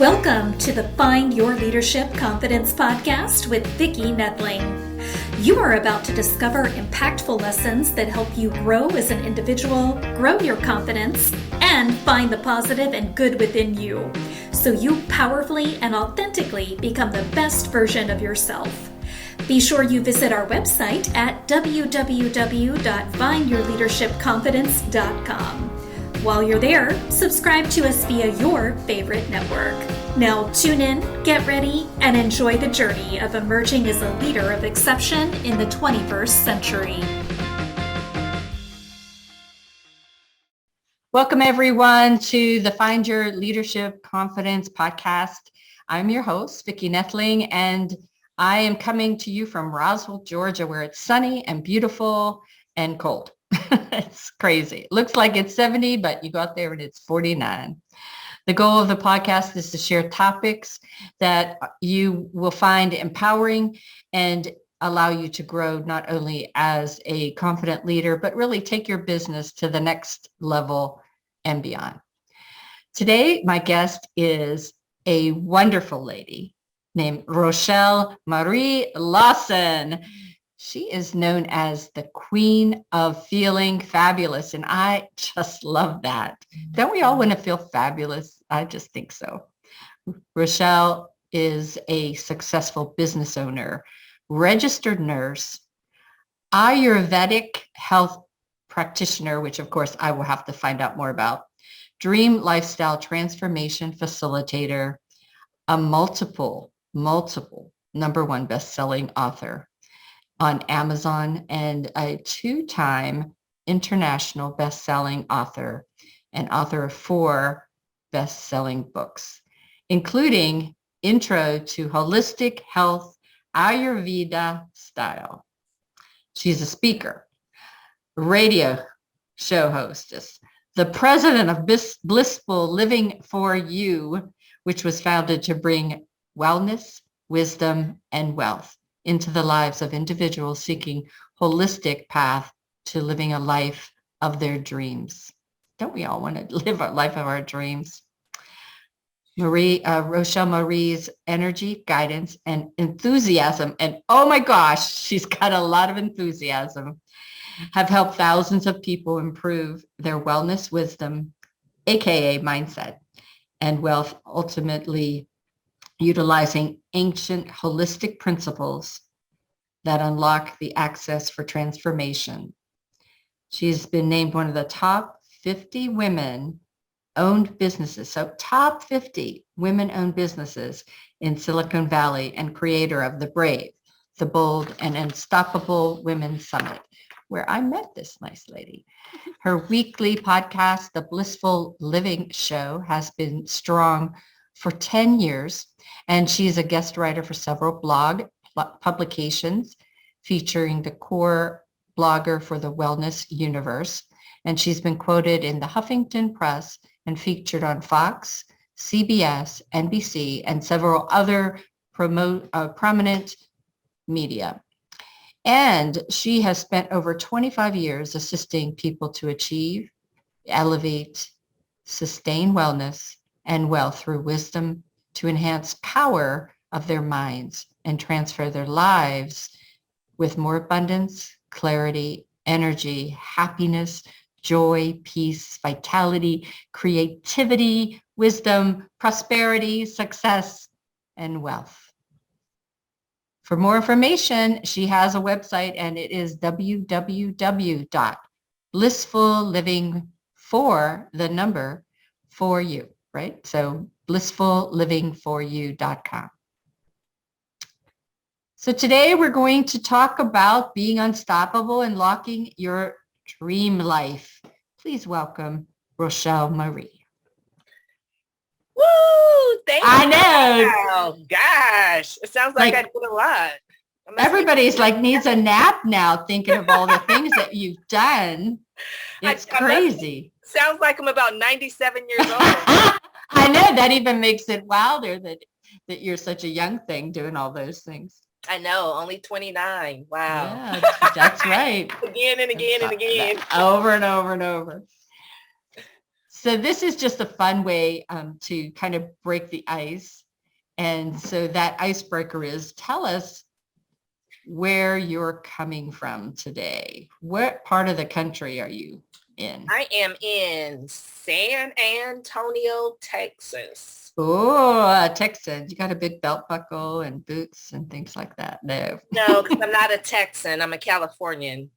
Welcome to the Find Your Leadership Confidence podcast with Vicki Nedling. You are about to discover impactful lessons that help you grow as an individual, grow your confidence, and find the positive and good within you, so you powerfully and authentically become the best version of yourself. Be sure you visit our website at www.findyourleadershipconfidence.com. While you're there, subscribe to us via your favorite network. Now tune in, get ready, and enjoy the journey of emerging as a leader of exception in the 21st century. Welcome, everyone, to the Find Your Leadership Confidence podcast. I'm your host, Vicki Nedling, and I am coming to you from Rochel, Georgia, where it's sunny and beautiful and cold. It's crazy. It looks like it's 70, but you go out there and it's 49. The goal of the podcast is to share topics that you will find empowering and allow you to grow not only as a confident leader, but really take your business to the next level and beyond. Today, my guest is a wonderful lady named Rochel Marie Lawson. She is known as the Queen of Feeling Fabulous, and I just love that. Don't we all want to feel fabulous? I just think so. Rochel is a successful business owner, registered nurse, Ayurvedic health practitioner, which of course I will have to find out more about, dream lifestyle transformation facilitator, a multiple number one best-selling author on Amazon, and a two-time international best-selling author and author of 4 best-selling books, including Intro to Holistic Health, Ayurveda Style. She's a speaker, radio show hostess, the president of Blissful Living for You, which was founded to bring wellness, wisdom, and wealth into the lives of individuals seeking holistic path to living a life of their dreams. Don't we all want to live a life of our dreams? Rochel Marie's energy, guidance, and enthusiasm, and oh my gosh, she's got a lot of enthusiasm, have helped thousands of people improve their wellness, wisdom, aka mindset, and wealth, ultimately utilizing ancient holistic principles that unlock the access for transformation. She's been named one of the top 50 women-owned businesses, so top 50 women-owned businesses in Silicon Valley, and creator of the Brave, the Bold, and Unstoppable Women Summit, where I met this nice lady. Her weekly podcast, The Blissful Living Show, has been strong for 10 years, and she's a guest writer for several blog publications featuring the core blogger for the wellness universe. And she's been quoted in the Huffington Press and featured on Fox, CBS, NBC, and several other prominent media. And she has spent over 25 years assisting people to achieve, elevate, sustain wellness and wealth through wisdom to enhance power of their minds and transfer their lives with more abundance, clarity, energy, happiness, joy, peace, vitality, creativity, wisdom, prosperity, success, and wealth. For more information, she has a website, and it is www.blissfulliving4you, right? So blissfulliving4you.com. So today we're going to talk about being unstoppable and unlocking your dream life. Please welcome Rochel Marie. Woo! Thank you. I know. Oh gosh, it sounds like I did a lot. Everybody's like needs a nap now, thinking of all the things that you've done. It's crazy. Sounds like I'm about 97 years old. I know, that even makes it wilder that you're such a young thing doing all those things. I know, only 29. Wow. Yeah, that's right. Again and again and again. Over and over and over. So this is just a fun way to kind of break the ice. And so that icebreaker is, tell us where you're coming from today. What part of the country are you in? I am in San Antonio, Texas. Oh, Texan. You got a big belt buckle and boots and things like that. No. No, because I'm not a Texan. I'm a Californian.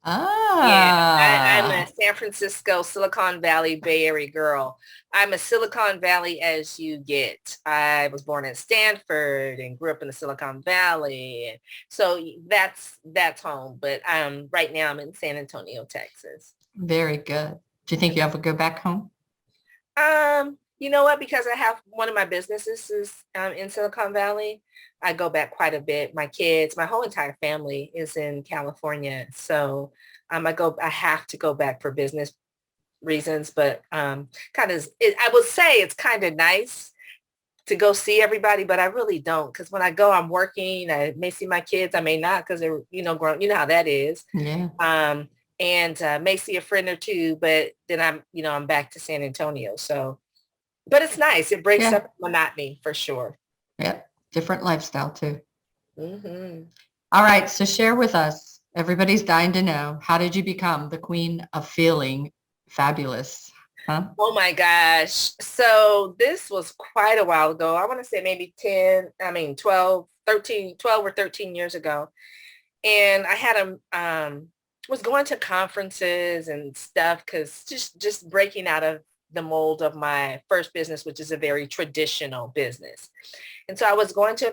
Ah. Yeah, I'm a San Francisco, Silicon Valley, Bay Area girl. I'm a Silicon Valley as you get. I was born in Stanford and grew up in the Silicon Valley. So that's home. But right now I'm in San Antonio, Texas. Very good. Do you think you ever go back home? You know what? Because I have one of my businesses is in Silicon Valley. I go back quite a bit. My kids, my whole entire family is in California. So I have to go back for business reasons, but I would say it's kind of nice to go see everybody, but I really don't. Because when I go, I'm working. I may see my kids. I may not because they're, grown. You know how that is. Yeah. And may see a friend or two, but then I'm back to San Antonio. So, but it's nice. It breaks up monotony for sure. Yeah. Different lifestyle too. Mm-hmm. All right. So share with us. Everybody's dying to know. How did you become the queen of feeling fabulous? Huh? Oh my gosh. So this was quite a while ago. I want to say maybe 12 or 13 years ago. And I had was going to conferences and stuff because just breaking out of the mold of my first business, which is a very traditional business. And so I was going to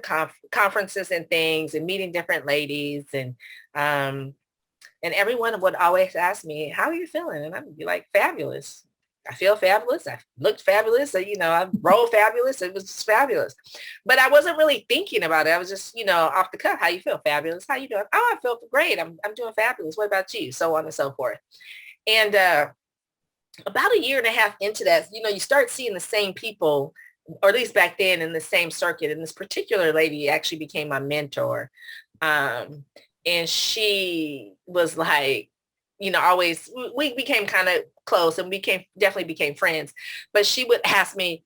conferences and things and meeting different ladies and everyone would always ask me, how are you feeling? And I'd be like, fabulous. I feel fabulous. I looked fabulous. So, I rolled fabulous. It was just fabulous. But I wasn't really thinking about it. I was just, off the cuff. How you feel? Fabulous. How you doing? Oh, I feel great. I'm doing fabulous. What about you? So on and so forth. And about a year and a half into that, you start seeing the same people, or at least back then in the same circuit. And this particular lady actually became my mentor. And she was like, always, we became kind of close and definitely became friends. But she would ask me,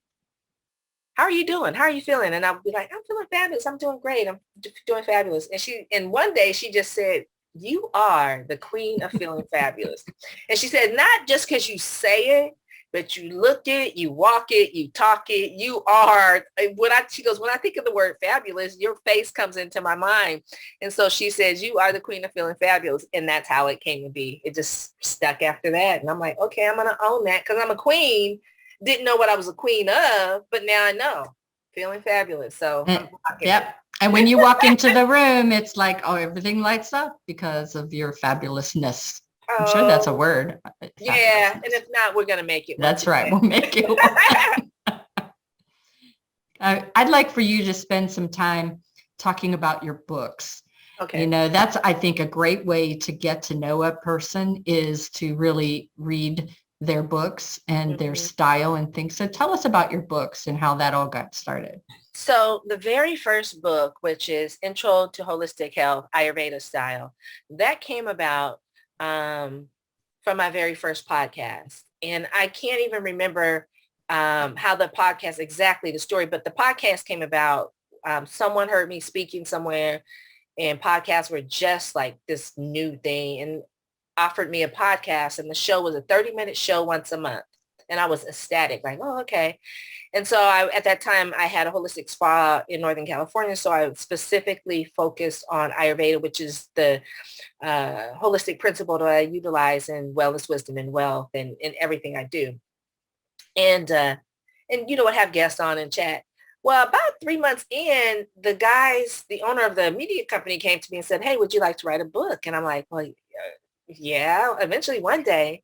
how are you doing? How are you feeling? And I would be like, I'm feeling fabulous. I'm doing great. I'm doing fabulous. And one day she just said, you are the queen of feeling fabulous. And she said, not just because you say it, but you look it, you walk it, you talk it, you are, she goes, when I think of the word fabulous, your face comes into my mind. And so she says, you are the queen of feeling fabulous. And that's how it came to be. It just stuck after that. And I'm like, okay, I'm going to own that because I'm a queen. Didn't know what I was a queen of, but now I know. Feeling fabulous. So I'm yep. And when you walk into the room, it's like, oh, everything lights up because of your fabulousness. I'm sure that's a word. Yeah. And if not, we're going to make it. That's right. We'll make it work. I'd like for you to spend some time talking about your books. Okay. That's, I think, a great way to get to know a person is to really read their books and their style and things. So tell us about your books and how that all got started. So the very first book, which is Intro to Holistic Health, Ayurveda style, that came about from my very first podcast. And I can't even remember how the podcast, exactly the story, but the podcast came about. Someone heard me speaking somewhere and podcasts were just like this new thing and offered me a podcast. And the show was a 30-minute show once a month. And I was ecstatic, like, oh, okay. And so at that time, I had a holistic spa in Northern California. So I specifically focused on Ayurveda, which is the holistic principle that I utilize in wellness, wisdom, and wealth and in everything I do. And would have guests on and chat. Well, about 3 months in, the owner of the media company came to me and said, hey, would you like to write a book? And I'm like, well, yeah, eventually one day.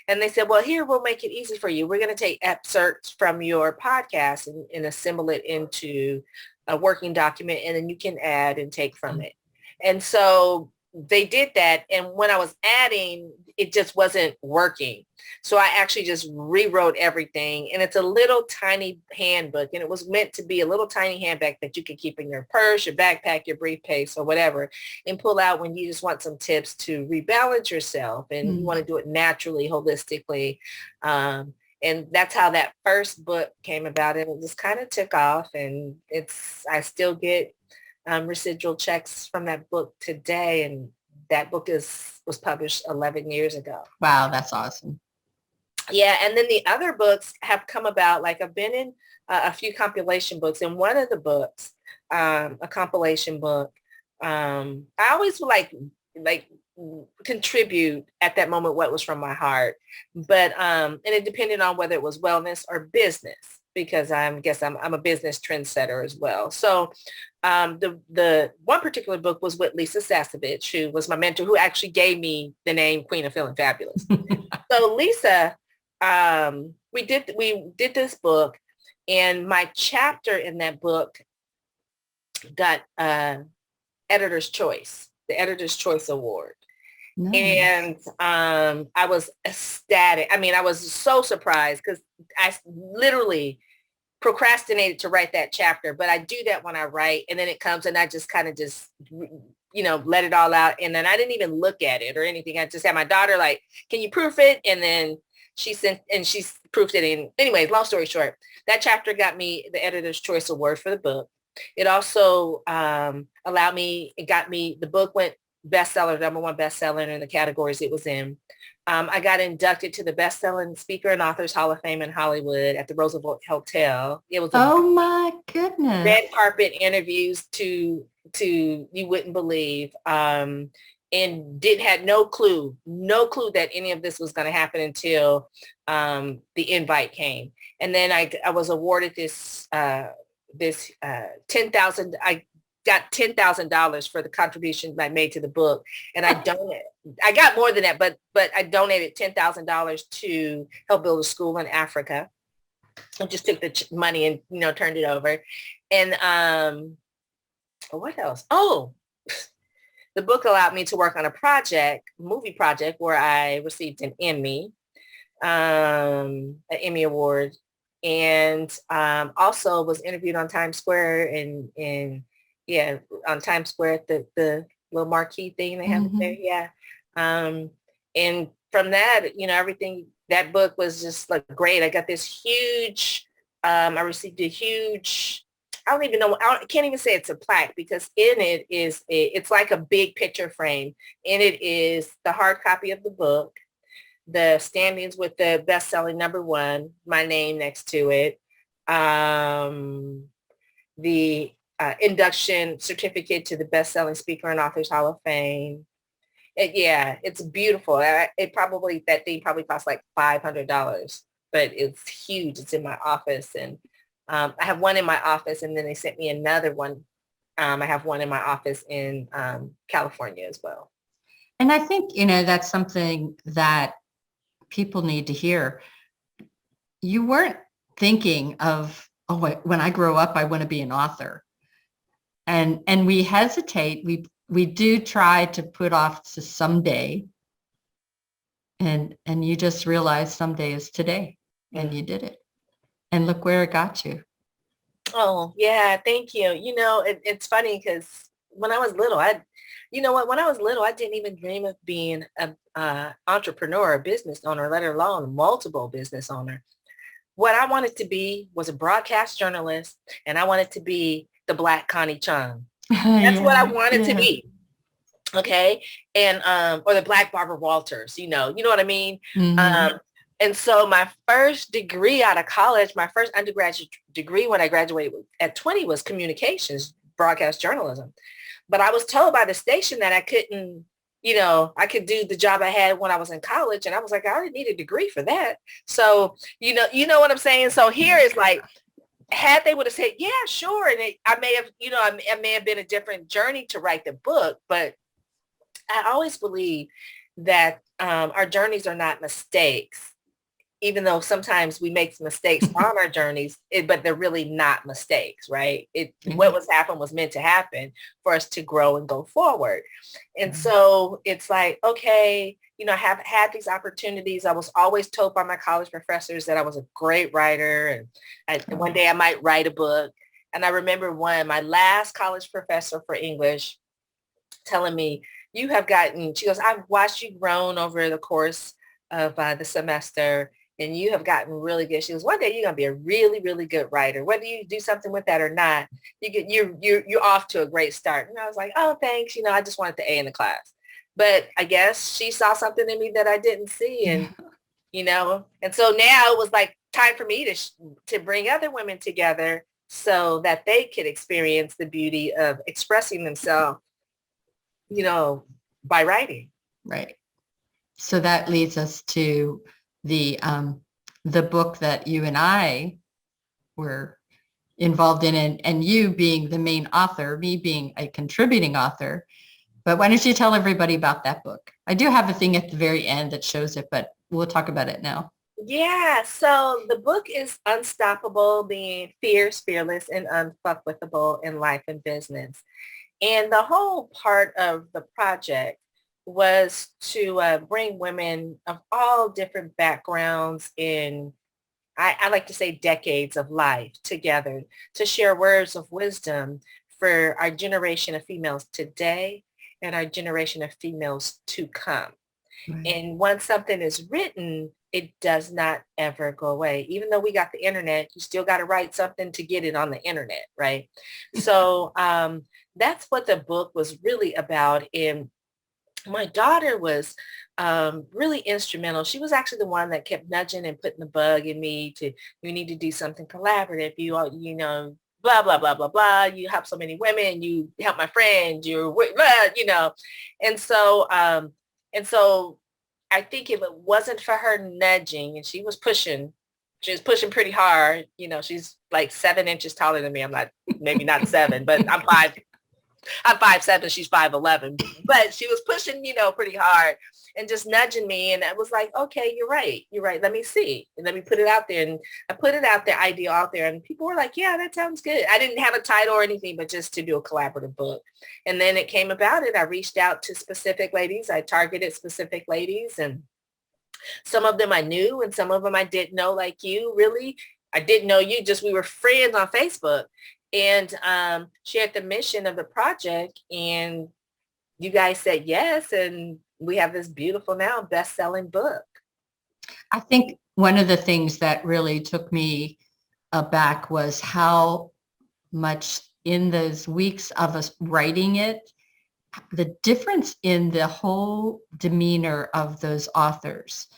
And they said, well, here, we'll make it easy for you. We're going to take excerpts from your podcast and assemble it into a working document, and then you can add and take from it. And so they did that. And when I was adding, it just wasn't working. So I actually just rewrote everything. And it's a little tiny handbook. And it was meant to be a little tiny handbag that you can keep in your purse, your backpack, your briefcase, or whatever, and pull out when you just want some tips to rebalance yourself and you want to do it naturally, holistically. And that's how that first book came about. And it just kind of took off, and I still get residual checks from that book today. And that book was published 11 years ago. Wow, that's awesome. Yeah. And then the other books have come about. Like I've been in a few compilation books, and one of the books, a compilation book, I always like contribute at that moment what was from my heart. But and it depended on whether it was wellness or business, because I'm a business trendsetter as well. So the one particular book was with Lisa Sasevich, who was my mentor, who actually gave me the name Queen of Feeling Fabulous. So Lisa, we did this book, and my chapter in that book got the Editor's Choice Award. Nice. And I was ecstatic. I mean, I was so surprised because I literally procrastinated to write that chapter, but I do that when I write, and then it comes and I just kind of let it all out. And then I didn't even look at it or anything. I just had my daughter like, can you proof it? And then she proofed it in. Anyways, long story short, that chapter got me the Editor's Choice Award for the book. It also got me, the book went bestseller, #1 bestseller in the categories it was in. I got inducted to the Best-Selling Speaker and Authors Hall of Fame in Hollywood at the Roosevelt Hotel. It was my goodness, red carpet interviews to you wouldn't believe, and had no clue that any of this was going to happen until the invite came. And then I was awarded this $10,000. I got $10,000 for the contributions I made to the book, and I got more than that, but I donated $10,000 to help build a school in Africa. I just took the money and turned it over. And what else? Oh, the book allowed me to work on a movie project, where I received an Emmy award, and also was interviewed on Times Square on Times Square at the little marquee thing they have there. Yeah. And from that, everything, that book was just like great. I got this huge, I received a huge, I don't even know, I can't even say it's a plaque, because in it it's like a big picture frame. In it is the hard copy of the book, the standings with the best-selling #1, my name next to it, the induction certificate to the Best-Selling Speaker and Authors Hall of Fame. It's beautiful. That thing probably cost like $500, but it's huge. It's in my office, and I have one in my office, and then they sent me another one. I have one in my office in California as well. And I think, that's something that people need to hear. You weren't thinking of, when I grow up, I want to be an author. And we hesitate. We do try to put off to someday. And you just realize someday is today, and you did it. And look where it got you. Oh, yeah. Thank you. It's funny because when I was little, when I was little, I didn't even dream of being an entrepreneur or business owner, let alone multiple business owner. What I wanted to be was a broadcast journalist, and I wanted to be the Black Connie Chung. That's what I wanted to be. Okay. And, or the Black Barbara Walters, you know what I mean? Mm-hmm. And so my first degree out of college, my first undergraduate degree when I graduated at 20 was communications, broadcast journalism. But I was told by the station that I couldn't, I could do the job I had when I was in college. And I was like, I already need a degree for that. So, you know what I'm saying? So here is like, had they would have said, yeah, sure. And I may have been a different journey to write the book, but I always believe that our journeys are not mistakes, even though sometimes we make mistakes on our journeys, but they're really not mistakes, right? What was happened was meant to happen for us to grow and go forward. And so it's like, okay, I have had these opportunities. I was always told by my college professors that I was a great writer, and one day I might write a book. And I remember my last college professor for English telling me, she goes, I've watched you grown over the course of the semester, and you have gotten really good. She goes, one day you're going to be a really, really good writer. Whether you do something with that or not, you're off to a great start. And I was like, oh, thanks. I just wanted the A in the class. But I guess she saw something in me that I didn't see. And, and so now it was like time for me to bring other women together so that they could experience the beauty of expressing themselves, by writing. Right. So that leads us to the book that you and I were involved in, and you being the main author, me being a contributing author. But why don't you tell everybody about that book? I do have a thing at the very end that shows it, but we'll talk about it now. Yeah, so the book is Unstoppable, being fierce, fearless, and unfuckwithable in life and business. And the whole part of the project was to bring women of all different backgrounds in, I like to say, decades of life together to share words of wisdom for our generation of females today and our generation of females to come. Right. And once something is written, it does not ever go away. Even though we got the internet, you still got to write something to get it on the internet, right? So that's what the book was really about. And my daughter was really instrumental. She was actually the one that kept nudging and putting the bug in me you need to do something collaborative. Blah, blah, blah, blah, blah. You help so many women. You help my friend. And so I think if it wasn't for her nudging, and she was pushing pretty hard. She's like 7 inches taller than me. I'm not, maybe not 7, but I'm 5'7", she's 5'11", but she was pushing, pretty hard and just nudging me. And I was like, okay, you're right. Let me see. And let me put it out there. And I put it out there, idea out there. And people were like, yeah, that sounds good. I didn't have a title or anything, but just to do a collaborative book. And then it came about it. I reached out to specific ladies. I targeted specific ladies, and some of them I knew and some of them I didn't know, like you. Really, I didn't know you, just we were friends on Facebook. And shared the mission of the project, and you guys said yes, and we have this beautiful now best-selling book. I think one of the things that really took me aback was how much in those weeks of us writing it, the difference in the whole demeanor of those authors.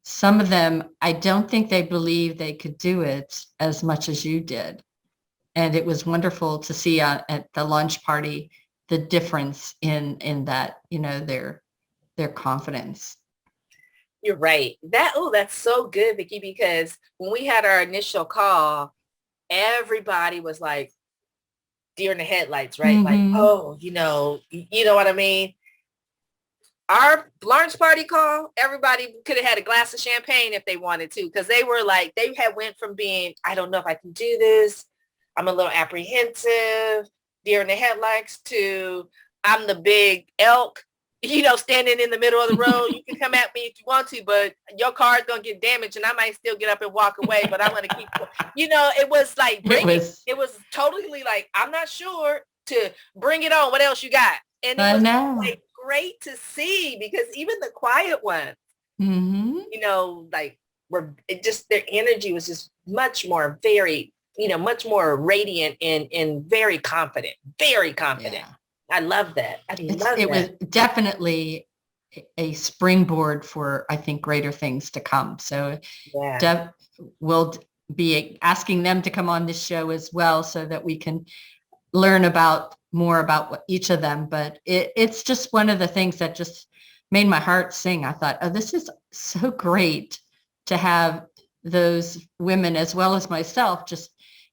Some of them, I don't think they believed they could do it as much as you did. And it was wonderful to see at the lunch party the difference in that, their confidence. You're right. That's so good, Vicki, because when we had our initial call, everybody was like deer in the headlights, right? Mm-hmm. Like, oh, you know what I mean? Our lunch party call, everybody could have had a glass of champagne if they wanted to, because they were like, they had went from being, I don't know if I can do this, I'm a little apprehensive, deer in the headlights, to I'm the big elk, standing in the middle of the road. You can come at me if you want to, but your car is going to get damaged and I might still get up and walk away, but I'm going to keep, it was like, it was totally like, I'm not sure, to bring it on. What else you got? And it was like great to see, because even the quiet ones, mm-hmm. Their energy was just much more much more radiant and very confident. Yeah. I love that. It was definitely a springboard for, I think, greater things to come. So we'll be asking them to come on this show as well, so that we can learn more about what each of them. But it's just one of the things that just made my heart sing. I thought, oh, this is so great to have those women, as well as myself, just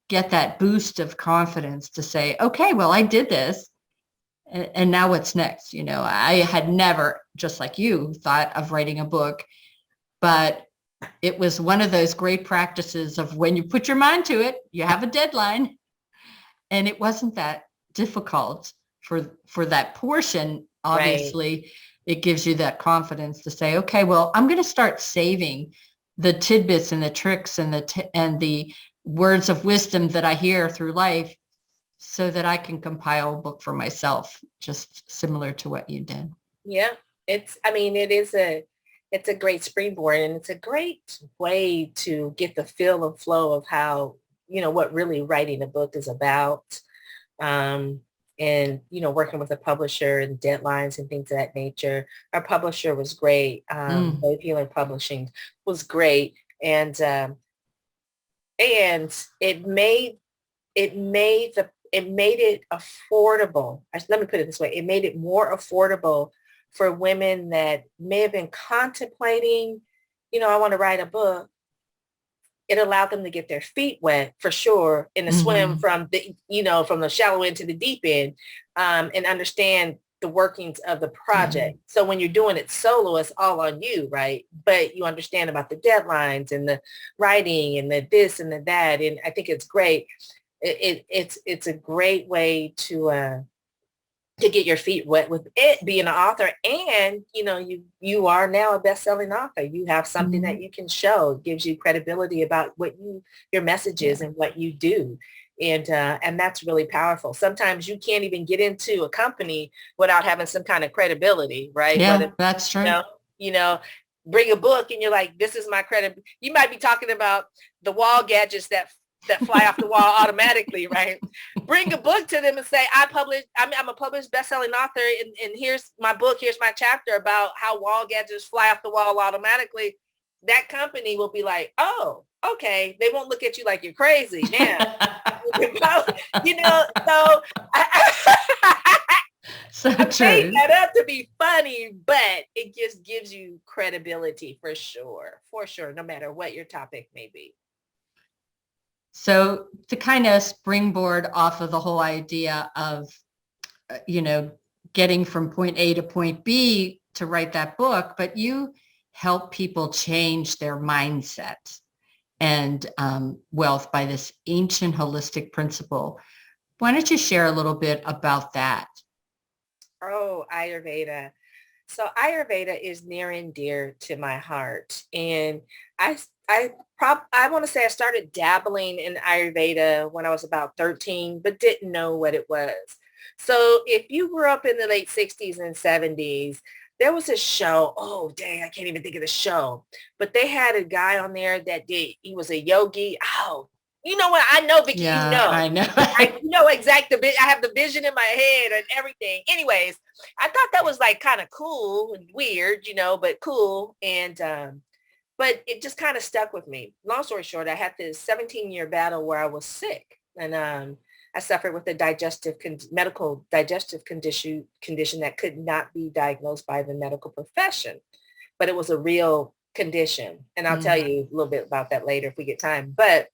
get that boost of confidence to say, okay, well, I did this. And now what's next? I had never, just like you, thought of writing a book, but it was one of those great practices of when you put your mind to it, you have a deadline. And it wasn't that difficult for that portion. Obviously, right. It gives you that confidence to say, okay, well, I'm going to start saving the tidbits and the tricks and the words of wisdom that I hear through life, so that I can compile a book for myself, just similar to what you did. Yeah, it it's a great springboard, and it's a great way to get the feel and flow of how, what really writing a book is about. Um, and, working with a publisher and deadlines and things of that nature. Our publisher was great. Wave Healer Publishing was great. And it made it affordable. Let me put it this way. It made it more affordable for women that may have been contemplating, I want to write a book. It allowed them to get their feet wet for sure in the swim from the shallow end to the deep end, and understand the workings of the project. So when you're doing it solo, it's all on you, right? But you understand about the deadlines and the writing and the this and the that. And I think it's great. It's a great way to get your feet wet with it being an author. And, you are now a best-selling author. You have something that you can show. It gives you credibility about what your message is and what you do. And that's really powerful. Sometimes you can't even get into a company without having some kind of credibility, right? Yeah, that's true. Bring a book and you're like, this is my credit. You might be talking about the wall gadgets that fly off the wall automatically, right? Bring a book to them and say, I'm a published best-selling author, and here's my book, here's my chapter about how wall gadgets fly off the wall automatically. That company will be like, oh, okay. They won't look at you like you're crazy now. So I true. made that up to be funny, but it just gives you credibility for sure, no matter what your topic may be. So to kind of springboard off of the whole idea of, getting from point A to point B to write that book, but you help people change their mindset and wealth by this ancient holistic principle. Why don't you share a little bit about that? Oh, Ayurveda. So Ayurveda is near and dear to my heart. And I want to say I started dabbling in Ayurveda when I was about 13, but didn't know what it was. So if you grew up in the late 60s and 70s, there was a show. Oh, dang, I can't even think of the show. But they had a guy on there he was a yogi. Oh, you know what? I know, Vicki, Yeah, I know. I know exactly. I have the vision in my head and everything. Anyways, I thought that was like kind of cool and weird, but cool. And, but it just kind of stuck with me. Long story short, I had this 17-year battle where I was sick, and I suffered with a medical digestive condition that could not be diagnosed by the medical profession, but it was a real condition. And I'll tell you a little bit about that later if we get time. But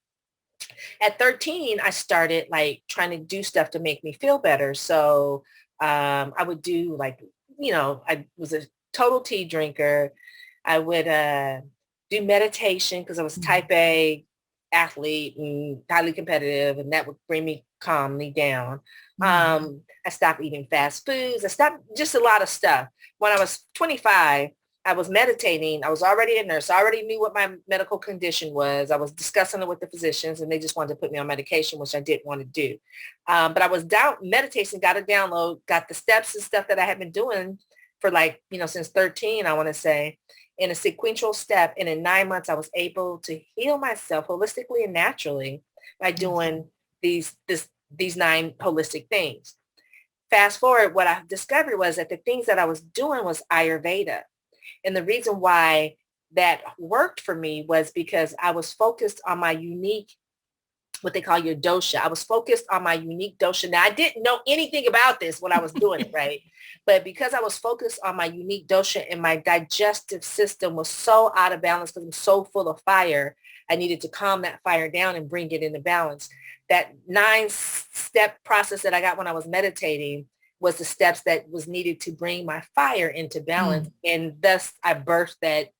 at 13, I started like trying to do stuff to make me feel better. So I would do I was a total tea drinker. I would do meditation because I was type A athlete and highly competitive, and that would bring me calmly down. I stopped eating fast foods. I stopped just a lot of stuff. When I was 25, I was meditating. I was already a nurse. I already knew what my medical condition was. I was discussing it with the physicians, and they just wanted to put me on medication, which I didn't want to do. But I was meditating, got a download, got the steps and stuff that I had been doing for since 13, I want to say, in a sequential step. And in 9 months, I was able to heal myself holistically and naturally by doing these 9 holistic things. Fast forward, what I discovered was that the things that I was doing was Ayurveda. And the reason why that worked for me was because I was focused on my unique, what they call your dosha. I was focused on my unique dosha. Now, I didn't know anything about this when I was doing it, right? But because I was focused on my unique dosha and my digestive system was so out of balance because I'm so full of fire, I needed to calm that fire down and bring it into balance. That 9-step process that I got when I was meditating was the steps that was needed to bring my fire into balance. And thus I birthed that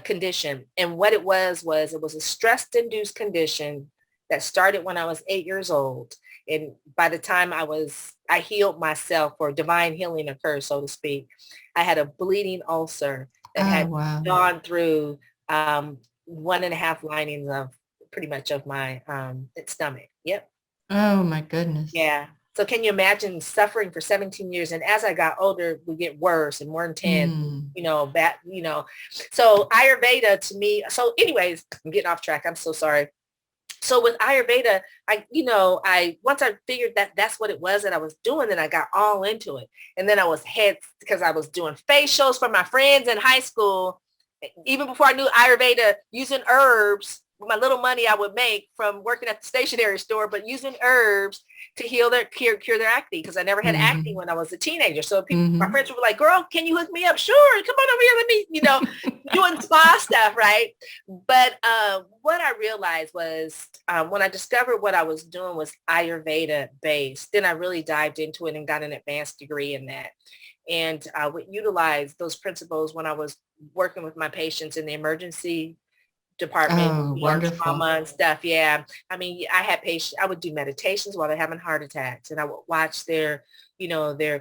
condition. And what it was it was a stress-induced condition that started when I was 8 years old. And by the time I healed myself, or divine healing occurred, so to speak, I had a bleeding ulcer that had gone through 1.5 linings of pretty much of my stomach. Yep. Oh my goodness. Yeah. So can you imagine suffering for 17 years? And as I got older, it would get worse and more intense, So Ayurveda to me, so anyways, I'm getting off track. I'm so sorry. So with Ayurveda, once I figured that that's what it was that I was doing, then I got all into it. And then I was because I was doing facials for my friends in high school. Even before I knew Ayurveda, using herbs, my little money I would make from working at the stationery store, but using herbs to heal cure their acne, because I never had acne when I was a teenager. So my friends were like, girl, can you hook me up? Sure, come on over here. Let me, doing spa stuff, right? But what I realized was when I discovered what I was doing was Ayurveda based, then I really dived into it and got an advanced degree in that. And I would utilize those principles when I was working with my patients in the emergency department, trauma and stuff. Yeah. I mean, I had patients, I would do meditations while they're having heart attacks, and I would watch their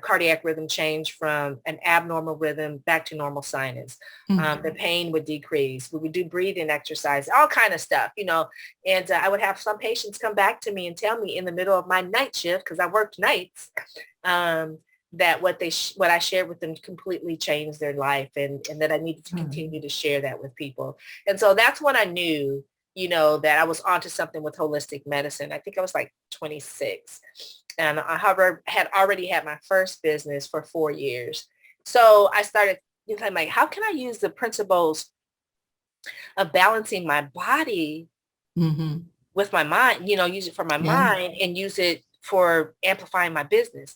cardiac rhythm change from an abnormal rhythm back to normal sinus. The pain would decrease. We would do breathing exercise, all kind of stuff, and I would have some patients come back to me and tell me in the middle of my night shift, because I worked nights, that what I shared with them completely changed their life, and that I needed to continue to share that with people. And so that's when I knew, that I was onto something with holistic medicine. I think I was like 26. And I, however, had already had my first business for 4 years. So I started thinking, like, how can I use the principles of balancing my body with my mind, use it for my mind and use it for amplifying my business.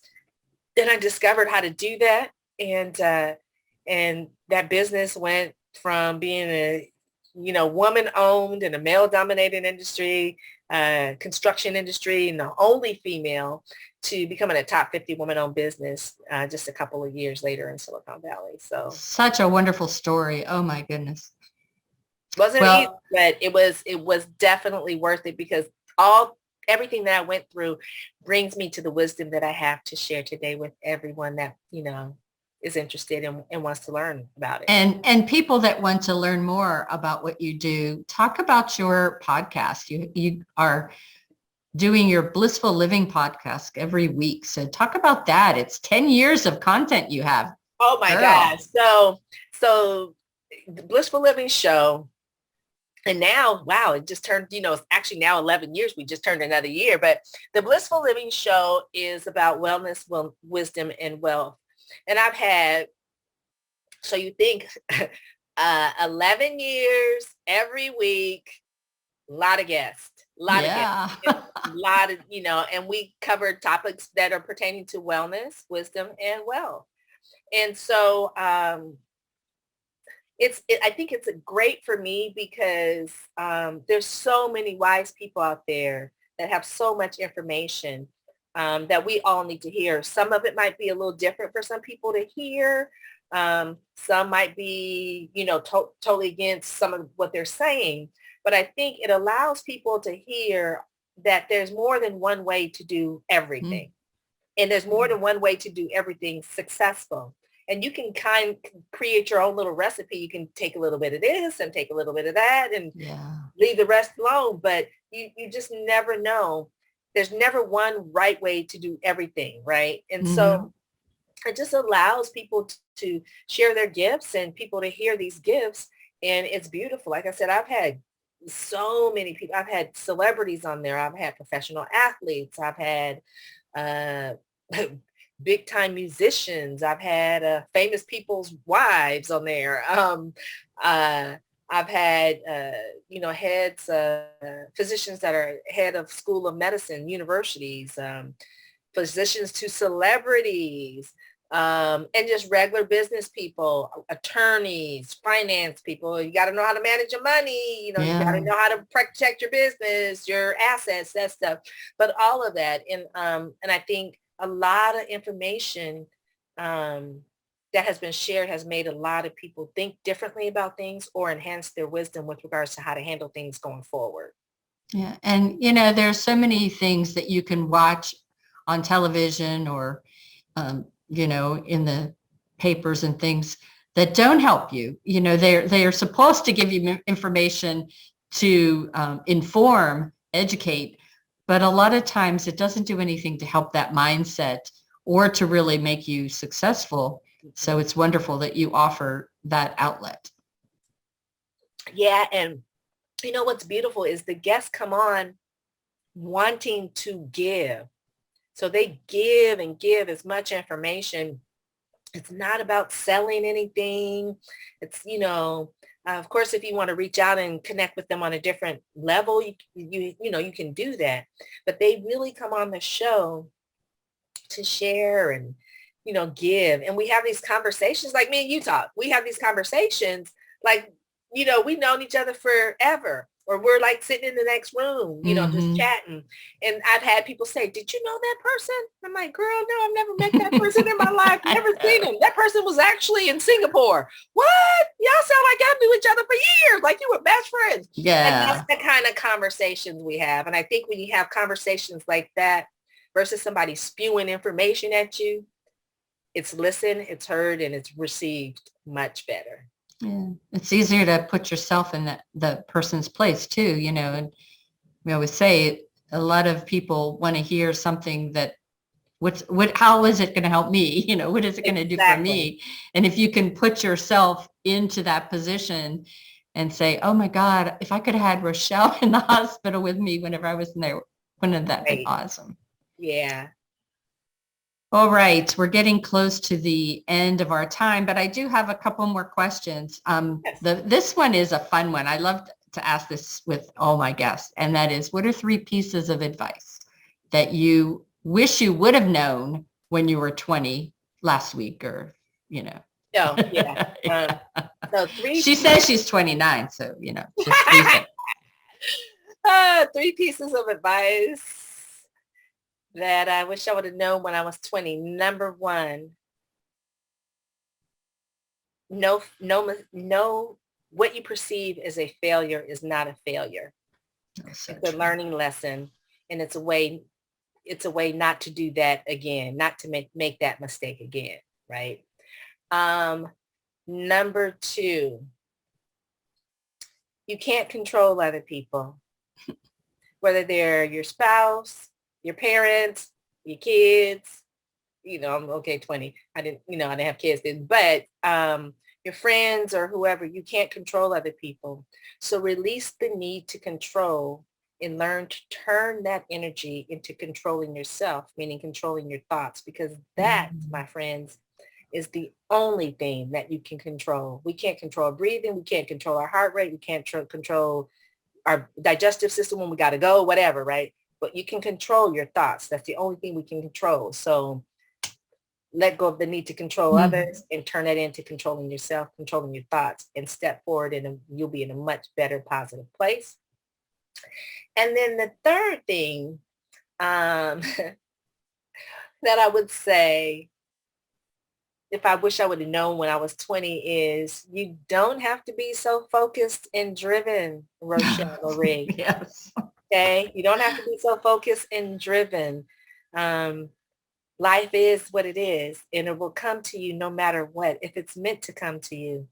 Then I discovered how to do that. And that business went from being a, woman owned in a male dominated industry, construction industry, and the only female, to becoming a top 50 woman owned business just a couple of years later in Silicon Valley. So such a wonderful story. Oh my goodness. Wasn't easy, but it was definitely worth it, because everything that I went through brings me to the wisdom that I have to share today with everyone that, is interested and wants to learn about it. And people that want to learn more about what you do, talk about your podcast. You are doing your Blissful Living podcast every week. So talk about that. It's 10 years of content you have. Oh my gosh. So the Blissful Living show, and now, wow, it just turned, it's actually now 11 years. We just turned another year. But the Blissful Living show is about wellness, wisdom, and wealth. And I've had, so you think 11 years, every week, a lot of guests, a lot of, and we covered topics that are pertaining to wellness, wisdom, and wealth. And so, I think it's great for me because there's so many wise people out there that have so much information that we all need to hear. Some of it might be a little different for some people to hear. Some might be, totally against some of what they're saying. But I think it allows people to hear that there's more than one way to do everything. And there's more than one way to do everything successful. And you can kind of create your own little recipe. You can take a little bit of this and take a little bit of that and leave the rest alone. But you just never know. There's never one right way to do everything, right? And so it just allows people to share their gifts and people to hear these gifts. And it's beautiful. Like I said, I've had so many people. I've had celebrities on there. I've had professional athletes. I've had big time musicians. I've had famous people's wives on there. I've had, heads, physicians that are head of school of medicine, universities, physicians to celebrities, and just regular business people, attorneys, finance people. You got to know how to manage your money. You got to know how to protect your business, your assets, that stuff. But all of that. And I think a lot of information that has been shared has made a lot of people think differently about things or enhance their wisdom with regards to how to handle things going forward. Yeah. And, there's so many things that you can watch on television or, in the papers and things that don't help you. They are supposed to give you information to inform, educate, But a lot of times it doesn't do anything to help that mindset or to really make you successful. So it's wonderful that you offer that outlet. Yeah. And you know, what's beautiful is the guests come on wanting to give. So they give and give as much information. It's not about selling anything. It's, of course, if you want to reach out and connect with them on a different level, you can do that. But they really come on the show to share and, give. And we have these conversations like me and you talk. We have these conversations like, we've known each other forever. Or we're like sitting in the next room, just chatting. And I've had people say, did you know that person? I'm like, girl, no, I've never met that person in my life. Never seen him. That person was actually in Singapore. What? Y'all sound like y'all knew each other for years. Like you were best friends. Yeah. And that's the kind of conversations we have. And I think when you have conversations like that versus somebody spewing information at you, it's listened, it's heard, and it's received much better. Yeah, it's easier to put yourself in the person's place too, and we always say a lot of people want to hear something that how is it going to help me? What is it going to do for me? And if you can put yourself into that position and say, oh my God, if I could have had Rochel in the hospital with me whenever I was in there, wouldn't that be awesome? Yeah. All right, we're getting close to the end of our time, but I do have a couple more questions. Yes. This one is a fun one. I love to ask this with all my guests, and that is, what are 3 pieces of advice that you wish you would have known when you were 20 last week or, Oh, yeah. So 3 She says she's 29, so, just recent. 3 pieces of advice that I wish I would have known when I was 20. Number 1, no, what you perceive as a failure is not a failure. It's a learning lesson, and it's a way not to do that again, not to make that mistake again, right? Number 2, you can't control other people, whether they're your spouse, your parents, your kids, I'm okay, 20. I didn't have kids then, but your friends or whoever, you can't control other people. So release the need to control and learn to turn that energy into controlling yourself, meaning controlling your thoughts, because that, my friends, is the only thing that you can control. We can't control breathing. We can't control our heart rate. We can't control our digestive system when we got to go, whatever, right? But you can control your thoughts. That's the only thing we can control. So let go of the need to control others and turn that into controlling yourself, controlling your thoughts, and step forward, and you'll be in a much better, positive place. And then the third thing that I would say, if I wish I would have known when I was 20, is you don't have to be so focused and driven, Rochel Marie. Yes. Okay, you don't have to be so focused and driven. Life is what it is, and it will come to you no matter what, if it's meant to come to you.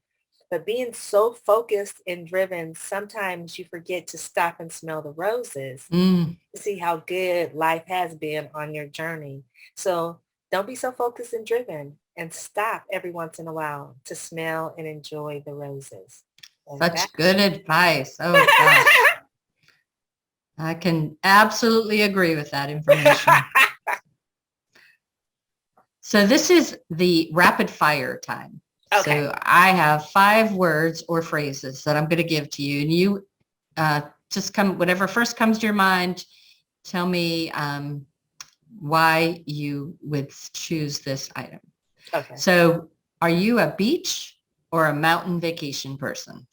But being so focused and driven, sometimes you forget to stop and smell the roses to see how good life has been on your journey. So don't be so focused and driven, and stop every once in a while to smell and enjoy the roses. Such good advice. Oh, gosh. I can absolutely agree with that information. So this is the rapid fire time. Okay. So I have 5 words or phrases that I'm going to give to you, and you just whatever first comes to your mind, tell me why you would choose this item. Okay. So are you a beach or a mountain vacation person?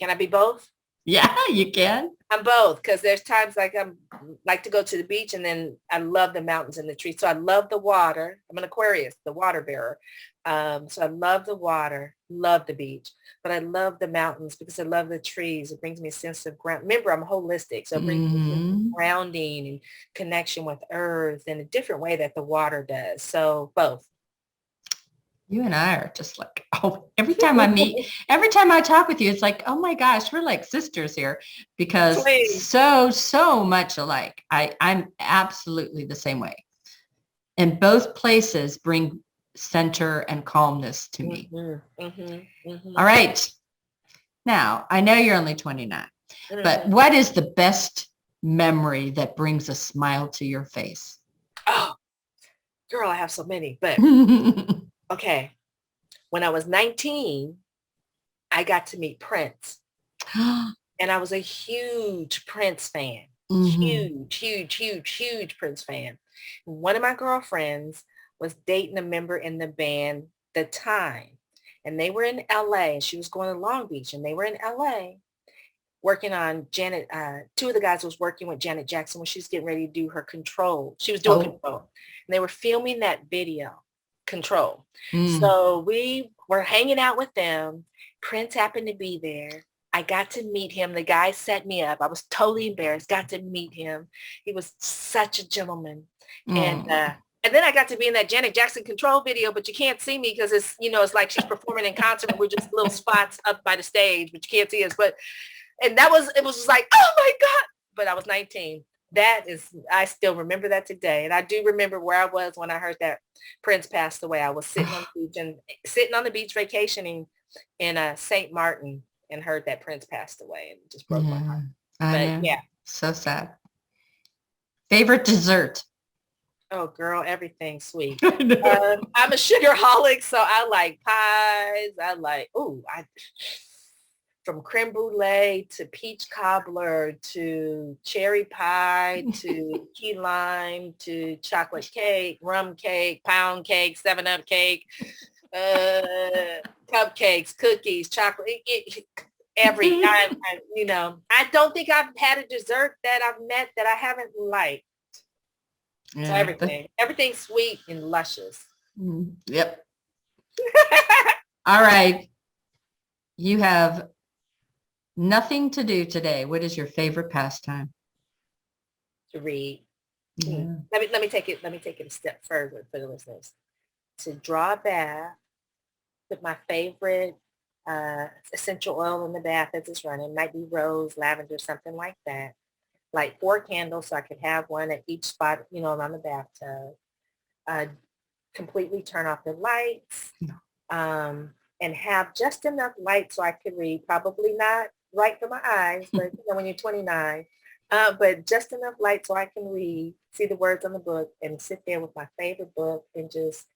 Can I be both? Yeah, you can. I'm both, because there's times like like to go to the beach, and then I love the mountains and the trees. So I love the water. I'm an Aquarius, the water bearer. So I love the water, love the beach, but I love the mountains because I love the trees. It brings me a sense of ground. Remember, I'm holistic, so it brings me a sense of grounding and connection with earth in a different way that the water does. So both. You and I are just like, oh, every time I talk with you, it's like, oh my gosh, we're like sisters here because Sweet. so much alike. I'm absolutely the same way. And both places bring center and calmness to me. All right. Now, I know you're only 29, but what is the best memory that brings a smile to your face? Oh, girl, I have so many, but okay. When I was 19, I got to meet Prince. And I was a huge Prince fan. Huge Prince fan. One of my girlfriends was dating a member in the band The Time. And they were in LA. And she was going to Long Beach. And they were in LA working on Janet. Two of the guys was working with Janet Jackson when she was getting ready to do her Control. She was doing Control. And they were filming that video, Control. So we were hanging out with them. Prince happened to be there. I got to meet him. The guy set me up. I was totally embarrassed. Got to meet him. He was such a gentleman. And then I got to be in that Janet Jackson Control video, but you can't see me because it's, it's like she's performing in concert and we're just little spots up by the stage, but you can't see us. And it was just like, oh my God. But I was 19. I still remember that today. And I do remember where I was when I heard that Prince passed away. I was sitting on the beach vacationing in St. Martin and heard that Prince passed away, and it just broke my heart. But yeah. So sad. Favorite dessert? Oh, girl, everything sweet. I'm a sugarholic, so I like pies. From creme brulee to peach cobbler to cherry pie to key lime to chocolate cake, rum cake, pound cake, 7-Up cake, cupcakes, cookies, chocolate, every time. I don't think I've had a dessert that I've met that I haven't liked. So everything's sweet and luscious. Yep. All right. You have nothing to do today. What is your favorite pastime? To read. Yeah. Let me take it a step further for the listeners. To draw a bath, put my favorite essential oil in the bath as it's running. Might be rose, lavender, something like that. Light 4 candles so I could have one at each spot, around the bathtub. Completely turn off the lights and have just enough light so I could read. Probably not right for my eyes, but when you're 29, but just enough light so I can read, see the words on the book, and sit there with my favorite book and just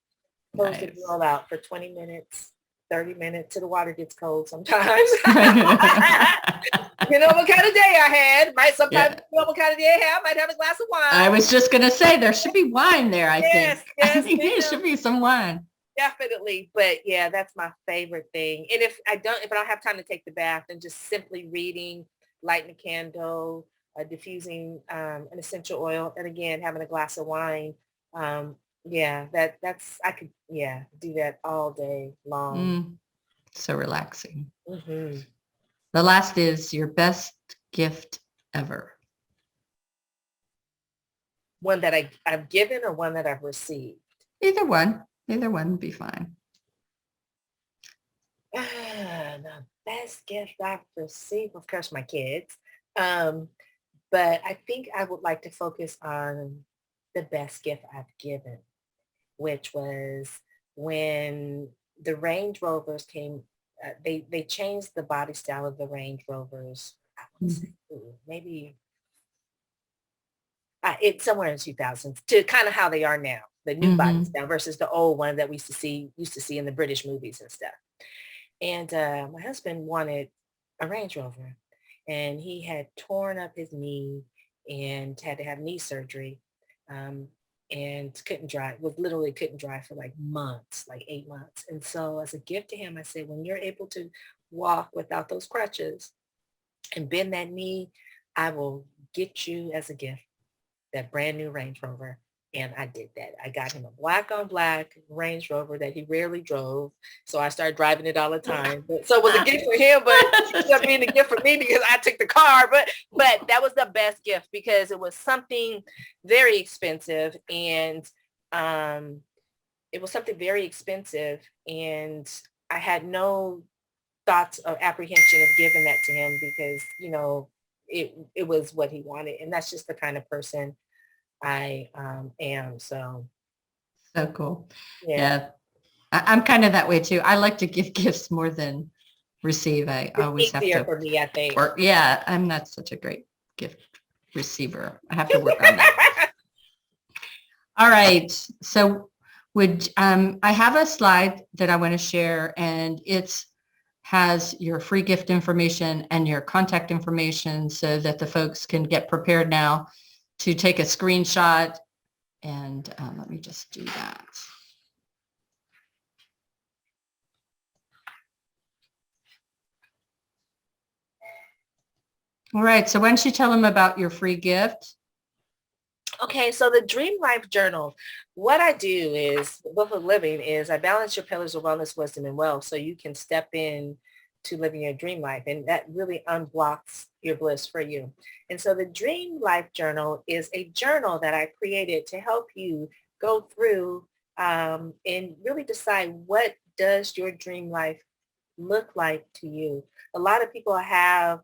close the grill out for 20 minutes, 30 minutes till the water gets cold sometimes. What kind of day I had. Sometimes what kind of day I have. Might have a glass of wine. I was just going to say there should be wine there, I think. I think there should be some wine. Definitely. But yeah, that's my favorite thing. And if I don't have time to take the bath, then just simply reading, lighting a candle, diffusing an essential oil, and again, having a glass of wine. I could do that all day long. So relaxing. The last is your best gift ever. One that I've given or one that I've received? Either one would be fine. The best gift I've received, of course, my kids. But I think I would like to focus on the best gift I've given, which was when the Range Rovers came. They changed the body style of the Range Rovers. I would say maybe it's somewhere in the 2000s to kind of how they are now, the new body style versus the old one that we used to see in the British movies and stuff. And my husband wanted a Range Rover, and he had torn up his knee and had to have knee surgery. And couldn't drive for like months, like 8 months. And so as a gift to him, I said, when you're able to walk without those crutches and bend that knee, I will get you as a gift that brand new Range Rover. And I did that. I got him a black on black Range Rover that he rarely drove. So I started driving it all the time. So it was a gift for him, but it ended up being a gift for me because I took the car. But that was the best gift because it was something very expensive. And it was something very expensive, and I had no thoughts of apprehension of giving that to him because, it was what he wanted. And that's just the kind of person I am. So, So cool. yeah. Yeah. I'm kind of that way too. I like to give gifts more than receive. I always have Easier to for me, I think. work. Yeah, I'm not such a great gift receiver. I have to work on that. All right. So I have a slide that I want to share, and it has your free gift information and your contact information so that the folks can get prepared now to take a screenshot. And let me just do that. All right. So why don't you tell them about your free gift? Okay, so the Dream Life Journal, what I do is, Blissful Living is I balance your pillars of wellness, wisdom, and wealth so you can step in to living your dream life. And that really unblocks your bliss for you. And so the Dream Life Journal is a journal that I created to help you go through and really decide, what does your dream life look like to you? A lot of people have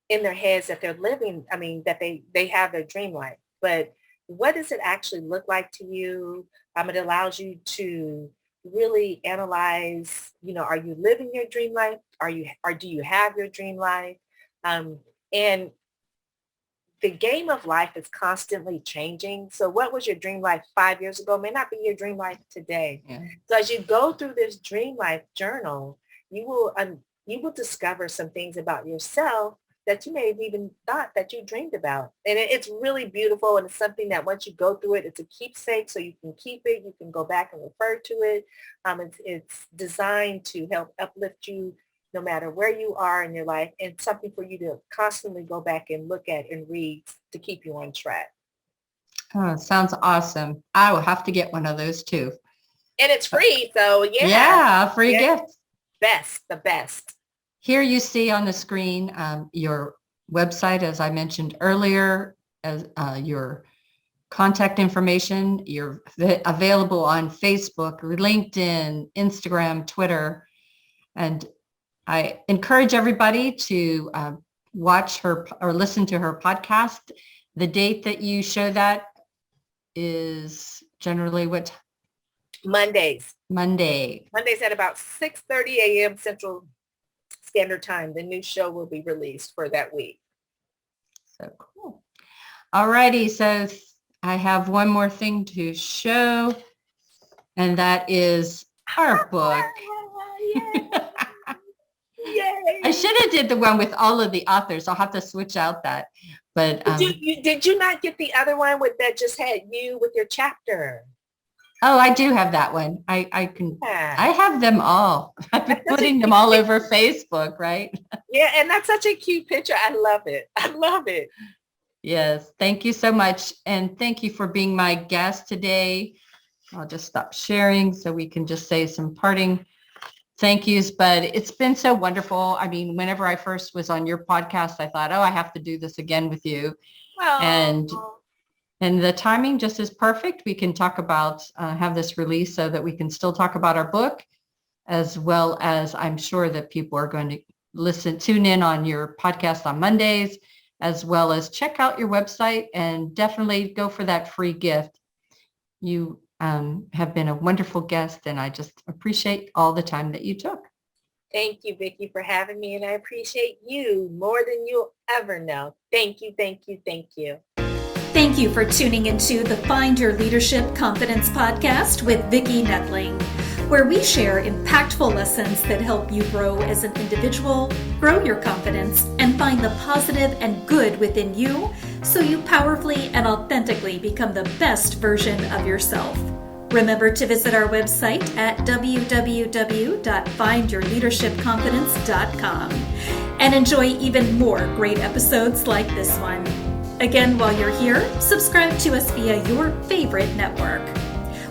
in their heads that they're living, that they have their dream life, but what does it actually look like to you? It allows you to really analyze, are you living your dream life? Do you have your dream life? And the game of life is constantly changing. So what was your dream life 5 years ago may not be your dream life today. Yeah. So as you go through this Dream Life Journal, you will discover some things about yourself that you may have even thought that you dreamed about. And it's really beautiful. And it's something that once you go through it, it's a keepsake. So you can keep it. You can go back and refer to it. It's designed to help uplift you no matter where you are in your life, and something for you to constantly go back and look at and read to keep you on track. Oh, sounds awesome. I will have to get one of those too. And it's free. So yeah. Yeah, free gift. The best. Here you see on the screen your website, as I mentioned earlier, as your contact information. You're available on Facebook, LinkedIn, Instagram, Twitter. And I encourage everybody to watch her or listen to her podcast. The date that you show that is generally what? Mondays. Mondays at about 6:30 a.m. Central Standard Time. The new show will be released for that week. So cool. All righty. So I have one more thing to show, and that is our book. Yay. I should have did the one with all of the authors. I'll have to switch out that. But did you not get the other one that just had you with your chapter? Oh, I do have that one. I have them all. I've been putting them all over Facebook, right? Yeah, and that's such a cute picture. I love it. Yes. Thank you so much. And thank you for being my guest today. I'll just stop sharing so we can just say some parting thank yous. But it's been so wonderful. I mean, whenever I first was on your podcast, I thought, I have to do this again with you. Oh. And the timing just is perfect. We can talk about, have this release so that we can still talk about our book, as well as I'm sure that people are going to tune in on your podcast on Mondays, as well as check out your website and definitely go for that free gift. You have been a wonderful guest, and I just appreciate all the time that you took. Thank you, Vicki, for having me. And I appreciate you more than you'll ever know. Thank you, thank you, thank you. Thank you for tuning into the Find Your Leadership Confidence podcast with Vicki Nettling, where we share impactful lessons that help you grow as an individual, grow your confidence, and find the positive and good within you so you powerfully and authentically become the best version of yourself. Remember to visit our website at www.findyourleadershipconfidence.com and enjoy even more great episodes like this one. Again, while you're here, subscribe to us via your favorite network.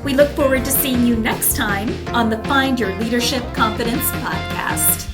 We look forward to seeing you next time on the Find Your Leadership Confidence podcast.